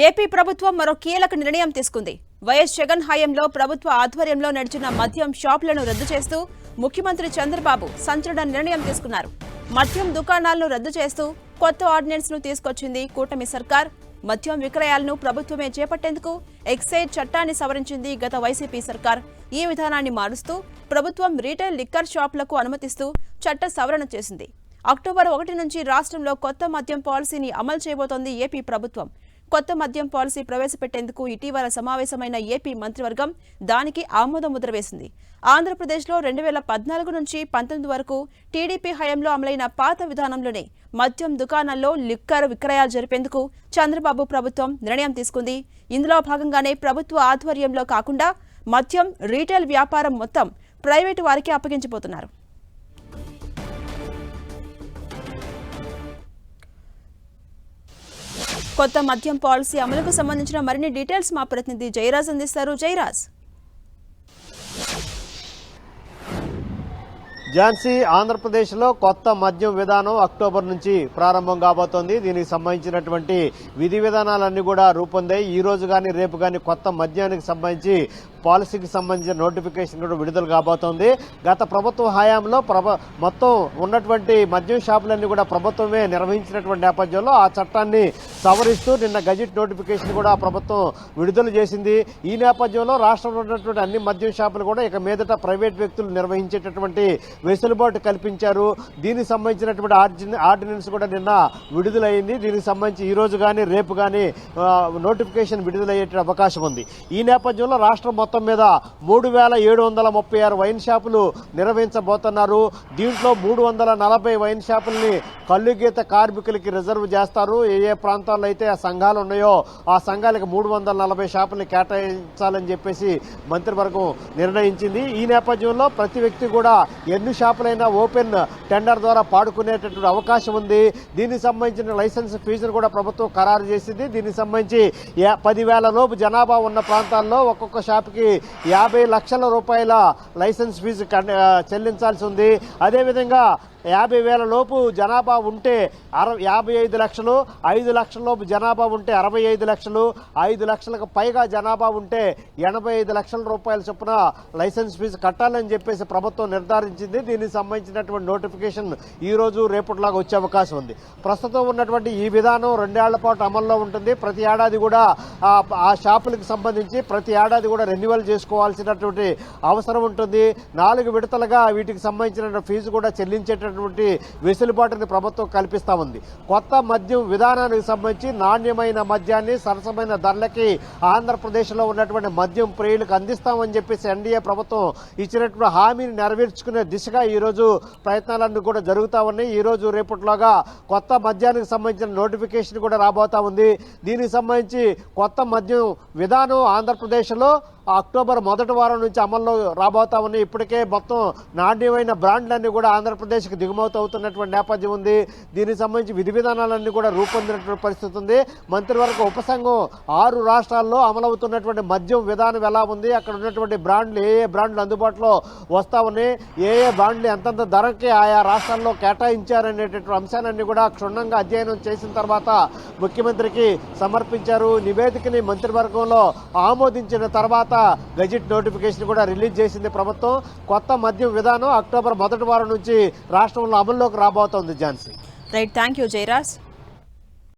AP ప్రభుత్వం మరో కీలక నిర్ణయం తీసుకుంది. వైఎస్ జగన్ హయాంలో ప్రభుత్వ ఆధ్వర్యంలో నడిచిన మద్యం షాపులను రద్దు చేస్తూ ముఖ్యమంత్రి చంద్రబాబు సంచలన నిర్ణయం తీసుకున్నారు. మద్యం దుకాణాలను రద్దు చేస్తూ కొత్త ఆర్డినెన్స్ ను తీసుకొచ్చింది కూటమి సర్కార్. మద్యం విక్రయాలను ప్రభుత్వమే చేపట్టేందుకు ఎక్సైజ్ చట్టాన్ని సవరించింది గత వైసీపీ సర్కార్. ఈ విధానాన్ని మారుస్తూ ప్రభుత్వం రీటైల్ లిక్కర్ షాపులకు అనుమతిస్తూ చట్ట సవరణ చేసింది. అక్టోబర్ 1 నుంచి రాష్ట్రంలో కొత్త మద్యం పాలసీని అమలు చేయబోతోంది ఏపీ ప్రభుత్వం. కొత్త మద్యం పాలసీ ప్రవేశపెట్టేందుకు ఇటీవల సమావేశమైన ఏపీ మంత్రివర్గం దానికి ఆమోద ముద్ర వేసింది. ఆంధ్రప్రదేశ్లో 2014 నుంచి 19 వరకు టీడీపీ హయాంలో అమలైన పాత విధానంలోనే మద్యం దుకాణాల్లో లిక్కర్ విక్రయాలు జరిపేందుకు చంద్రబాబు ప్రభుత్వం నిర్ణయం తీసుకుంది. ఇందులో భాగంగానే ప్రభుత్వ ఆధ్వర్యంలో కాకుండా మద్యం రీటైల్ వ్యాపారం మొత్తం ప్రైవేటు వారికి అప్పగించబోతున్నారు. కొత్త మద్యం పాలసీ అమలుకు సంబంధించిన మరిన్ని డీటెయిల్స్ మా ప్రతినిధి జయరాజ్ అందిస్తారు. జయరాజ్. ఝాన్సీ, ఆంధ్రప్రదేశ్లో కొత్త మద్యం విధానం అక్టోబర్ నుంచి ప్రారంభం కాబోతోంది. దీనికి సంబంధించినటువంటి విధి విధానాలన్నీ కూడా రూపొందాయి. ఈ రోజు కానీ రేపు కానీ కొత్త మద్యానికి సంబంధించి పాలసీకి సంబంధించిన నోటిఫికేషన్ కూడా విడుదల కాబోతోంది. గత ప్రభుత్వ హయాంలో మొత్తం ఉన్నటువంటి మద్యం షాపులన్నీ కూడా ప్రభుత్వమే నిర్వహించినటువంటి నేపథ్యంలో ఆ చట్టాన్ని సవరిస్తూ నిన్న గజెట్ నోటిఫికేషన్ కూడా ప్రభుత్వం విడుదల చేసింది. ఈ నేపథ్యంలో రాష్ట్రంలో ఉన్నటువంటి అన్ని మద్యం షాపులు కూడా ఇక మీదట ప్రైవేట్ వ్యక్తులు నిర్వహించేటటువంటి వెసులుబాటు కల్పించారు. దీనికి సంబంధించినటువంటి ఆర్డినెన్స్ కూడా నిన్న విడుదలైంది. దీనికి సంబంధించి ఈ రోజు కానీ రేపు కానీ నోటిఫికేషన్ విడుదలయ్యే అవకాశం ఉంది. ఈ నేపథ్యంలో రాష్ట్రం మొత్తం మీద 3736 వైన్ షాపులు నిర్వహించబోతున్నారు. దీంట్లో 340 వైన్ షాపుల్ని కల్లుగీత కార్మికులకి రిజర్వ్ చేస్తారు. ఏ ప్రాంతాల్లో అయితే ఆ సంఘాలు ఉన్నాయో ఆ సంఘాలకు 340 షాపుల్ని కేటాయించాలని చెప్పేసి మంత్రివర్గం నిర్ణయించింది. ఈ నేపథ్యంలో ప్రతి వ్యక్తి కూడా ఎన్ని షాపులైనా ఓపెన్ టెండర్ ద్వారా పాడుకునేటటువంటి అవకాశం ఉంది. దీనికి సంబంధించిన లైసెన్స్ ఫీజును కూడా ప్రభుత్వం ఖరారు చేసింది. దీనికి సంబంధించి 10,000 లోపు జనాభా ఉన్న ప్రాంతాల్లో ఒక్కొక్క షాపుకి 50 లక్షల రూపాయల లైసెన్స్ ఫీజు చెల్లించాల్సి ఉంది. అదేవిధంగా 50,000 లోపు జనాభా ఉంటే 55 లక్షలు, 5 లక్షల లోపు జనాభా ఉంటే 65 లక్షలు, 5 లక్షలకు పైగా జనాభా ఉంటే 85 లక్షల రూపాయల చొప్పున లైసెన్స్ ఫీజు కట్టాలని చెప్పేసి ప్రభుత్వం నిర్ధారించింది. దీనికి సంబంధించినటువంటి నోటిఫికేషన్ ఈ రోజు రేపటిలాగా వచ్చే అవకాశం ఉంది. ప్రస్తుతం ఉన్నటువంటి ఈ విధానం 2 ఏళ్ల పాటు అమల్లో ఉంటుంది. ప్రతి ఏడాది కూడా ఆ షాపులకు సంబంధించి ప్రతి ఏడాది కూడా రెన్యువల్ చేసుకోవాల్సినటువంటి అవసరం ఉంటుంది. 4 విడతలుగా వీటికి సంబంధించిన ఫీజు కూడా చెల్లించేటటువంటి వెసులుబాటుని ప్రభుత్వం కల్పిస్తా ఉంది. కొత్త మద్యం విధానానికి సంబంధించి నాణ్యమైన మద్యాన్ని సరసమైన ధరలకి ఆంధ్రప్రదేశ్లో ఉన్నటువంటి మద్యం ప్రియులకు అందిస్తామని చెప్పేసి ఎన్డీఏ ప్రభుత్వం ఇచ్చినటువంటి హామీని నెరవేర్చుకునే దిశగా ఈ రోజు ప్రయత్నాలన్నీ కూడా జరుగుతూ ఉన్నాయి. ఈ రోజు రేపటిలోగా కొత్త మద్యానికి సంబంధించిన నోటిఫికేషన్ కూడా రాబోతా ఉంది. దీనికి సంబంధించి కొత్త మద్యం విధానం ఆంధ్రప్రదేశ్లో అక్టోబర్ 1వ వారం నుంచి అమల్లో రాబోతా ఉన్నాయి. ఇప్పటికే మొత్తం నాణ్యమైన బ్రాండ్లన్నీ కూడా ఆంధ్రప్రదేశ్కి దిగుమతి అవుతున్నటువంటి నేపథ్యం ఉంది. దీనికి సంబంధించి విధి విధానాలన్నీ కూడా రూపొందినటువంటి పరిస్థితి ఉంది. మంత్రివర్గ ఉపసంఘం 6 రాష్ట్రాల్లో అమలవుతున్నటువంటి మద్యం విధానం ఎలా ఉంది, అక్కడ ఉన్నటువంటి బ్రాండ్లు ఏ బ్రాండ్లు అందుబాటులో వస్తా ఉన్నాయి, ఏ బ్రాండ్లు ఎంతంత ధరకి ఆయా రాష్ట్రాల్లో కేటాయించారనేటటువంటి అంశాలన్నీ కూడా క్షుణ్ణంగా అధ్యయనం చేసిన తర్వాత ముఖ్యమంత్రికి సమర్పించారు. నివేదికని మంత్రివర్గంలో ఆమోదించిన తర్వాత గజెట్ నోటిఫికేషన్ కూడా రిలీజ్ చేసింది ప్రభుత్వం. కొత్త మద్యం విధానం అక్టోబర్ 1వ వారం నుంచి రాష్ట్రంలో అమల్లోకి రాబోతోంది. Jhansi. Right, thank you Jayaraj.